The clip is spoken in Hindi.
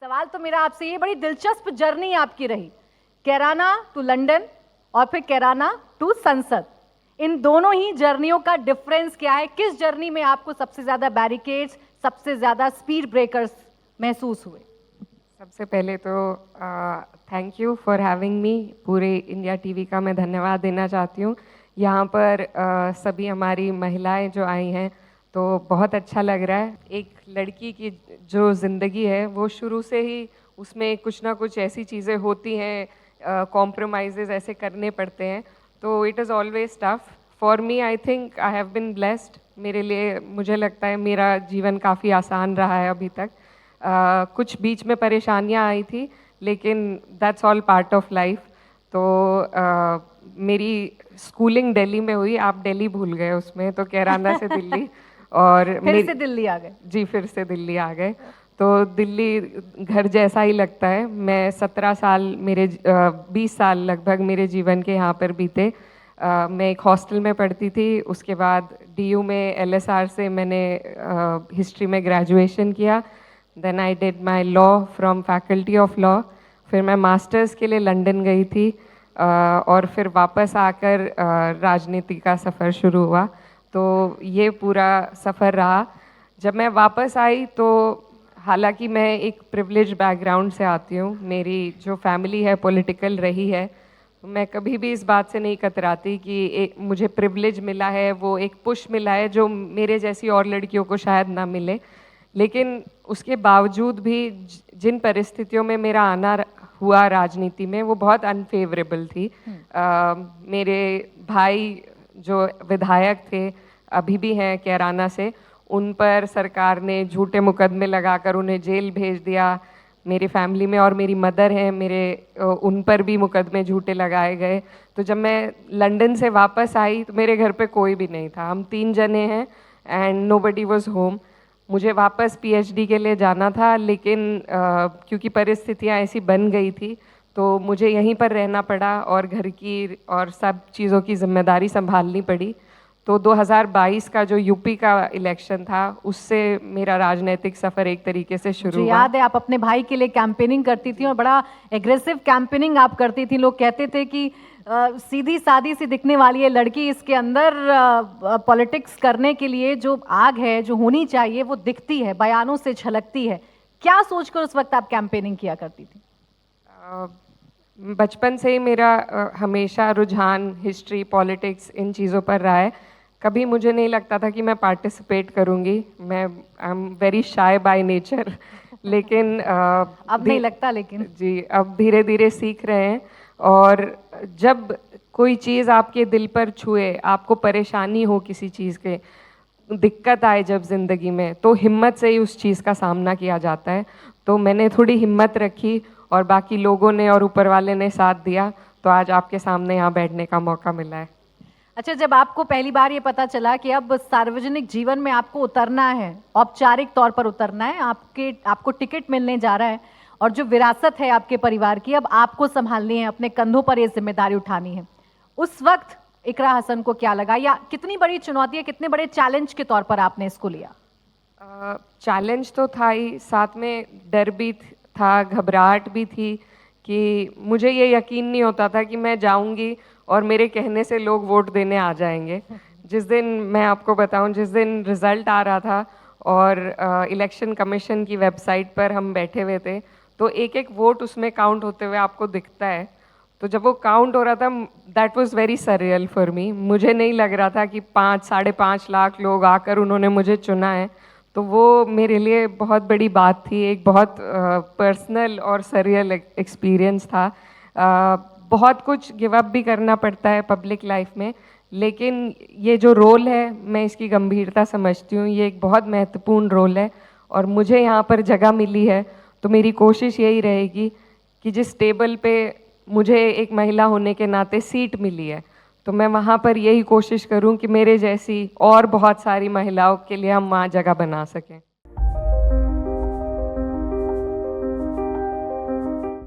सवाल तो मेरा आपसे ये, बड़ी दिलचस्प जर्नी आपकी रही, कैराना टू लंदन और फिर कैराना टू संसद। इन दोनों ही जर्नियों का डिफरेंस क्या है? किस जर्नी में आपको सबसे ज्यादा बैरिकेड्स, सबसे ज्यादा स्पीड ब्रेकर्स महसूस हुए? सबसे पहले तो thank you for having me. पूरे इंडिया टीवी का मैं धन्यवाद देना चाहती हूँ। यहाँ पर सभी हमारी महिलाएं जो आई हैं, तो बहुत अच्छा लग रहा है। एक लड़की की जो ज़िंदगी है वो शुरू से ही उसमें कुछ ना कुछ ऐसी चीज़ें होती हैं, कॉम्प्रोमाइज़ ऐसे करने पड़ते हैं, तो it is always tough for me. I think I have been blessed. मेरे लिए मुझे लगता है मेरा जीवन काफ़ी आसान रहा है अभी तक। कुछ बीच में परेशानियां आई थी, लेकिन that's all part of life. तो मेरी स्कूलिंग दिल्ली में हुई। आप दिल्ली भूल गए उसमें, तो कैराना से दिल्ली और फिर से दिल्ली आ गए? जी, फिर से दिल्ली आ गए। तो दिल्ली घर जैसा ही लगता है। मैं 17 साल, मेरे 20 साल लगभग मेरे जीवन के यहाँ पर बीते। मैं एक हॉस्टल में पढ़ती थी, उसके बाद डीयू में एलएसआर से मैंने हिस्ट्री में ग्रेजुएशन किया। Then I did my law from faculty of law. फिर मैं मास्टर्स के लिए लंदन गई थी और फिर वापस आकर राजनीति का सफ़र शुरू हुआ। तो ये पूरा सफ़र रहा। जब मैं वापस आई तो हालांकि मैं एक प्रिविलेज बैकग्राउंड से आती हूँ, मेरी जो फैमिली है पॉलिटिकल रही है, तो मैं कभी भी इस बात से नहीं कतराती कि मुझे प्रिविलेज मिला है, वो एक पुश मिला है जो मेरे जैसी और लड़कियों को शायद ना मिले। लेकिन उसके बावजूद भी जिन परिस्थितियों में मेरा आना हुआ राजनीति में, वो बहुत अनफेवरेबल थी। मेरे भाई जो विधायक थे, अभी भी हैं कैराना से, उन पर सरकार ने झूठे मुकदमे लगाकर उन्हें जेल भेज दिया। मेरी फैमिली में और मेरी मदर हैं, उन पर भी मुकदमे झूठे लगाए गए। तो जब मैं लंदन से वापस आई तो मेरे घर पे कोई भी नहीं था। हम 3 जने हैं एंड नोबडी वाज होम। मुझे वापस पीएचडी के लिए जाना था, लेकिन क्योंकि परिस्थितियाँ ऐसी बन गई थी तो मुझे यहीं पर रहना पड़ा और घर की और सब चीज़ों की जिम्मेदारी संभालनी पड़ी। तो 2022 का जो यूपी का इलेक्शन था, उससे मेरा राजनीतिक सफ़र एक तरीके से शुरू हुआ। याद है आप अपने भाई के लिए कैंपेनिंग करती थी और बड़ा एग्रेसिव कैंपेनिंग आप करती थी। लोग कहते थे कि सीधी सादी सी दिखने वाली है लड़की, इसके अंदर पॉलिटिक्स करने के लिए जो आग है, जो होनी चाहिए, वो दिखती है, बयानों से झलकती है। क्या सोचकर उस वक्त आप कैंपेनिंग किया करती थी? बचपन से ही मेरा हमेशा रुझान हिस्ट्री, पॉलिटिक्स, इन चीज़ों पर रहा है। कभी मुझे नहीं लगता था कि मैं पार्टिसिपेट करूँगी। मैं I am very shy by nature. लेकिन अब नहीं लगता? लेकिन जी, अब धीरे धीरे सीख रहे हैं। और जब कोई चीज़ आपके दिल पर छुए, आपको परेशानी हो किसी चीज़ के, दिक्कत आए जब ज़िंदगी में, तो हिम्मत से ही उस चीज़ का सामना किया जाता है। तो मैंने थोड़ी हिम्मत रखी और बाकी लोगों ने और ऊपर वाले ने साथ दिया, तो आज आपके सामने यहाँ बैठने का मौका मिला है। अच्छा, जब आपको पहली बार ये पता चला कि अब सार्वजनिक जीवन में आपको उतरना है, औपचारिक तौर पर उतरना है, आपको टिकट मिलने जा रहा है और जो विरासत है आपके परिवार की अब आपको संभालनी है, अपने कंधों पर ये जिम्मेदारी उठानी है, उस वक्त इकरा हसन को क्या लगा, या कितनी बड़ी चुनौती है, कितने बड़े चैलेंज के तौर पर आपने इसको लिया? चैलेंज तो था ही, साथ में डर भी था, घबराहट भी थी कि मुझे ये यकीन नहीं होता था कि मैं जाऊंगी और मेरे कहने से लोग वोट देने आ जाएंगे। जिस दिन, मैं आपको बताऊं, जिस दिन रिज़ल्ट आ रहा था और इलेक्शन कमीशन की वेबसाइट पर हम बैठे हुए थे, तो एक एक वोट उसमें काउंट होते हुए आपको दिखता है। तो जब वो काउंट हो रहा था, that was very surreal for me. मुझे नहीं लग रहा था कि 5-5.5 लाख लोग आकर उन्होंने मुझे चुना है। तो वो मेरे लिए बहुत बड़ी बात थी, एक बहुत पर्सनल और सरियल एक्सपीरियंस था। बहुत कुछ गिव अप भी करना पड़ता है पब्लिक लाइफ में, लेकिन ये जो रोल है, मैं इसकी गंभीरता समझती हूँ। ये एक बहुत महत्वपूर्ण रोल है और मुझे यहाँ पर जगह मिली है, तो मेरी कोशिश यही रहेगी कि जिस टेबल पे मुझे एक महिला होने के नाते सीट मिली है, तो मैं वहाँ पर यही कोशिश करूँ कि मेरे जैसी और बहुत सारी महिलाओं के लिए हम वहाँ जगह बना सकें।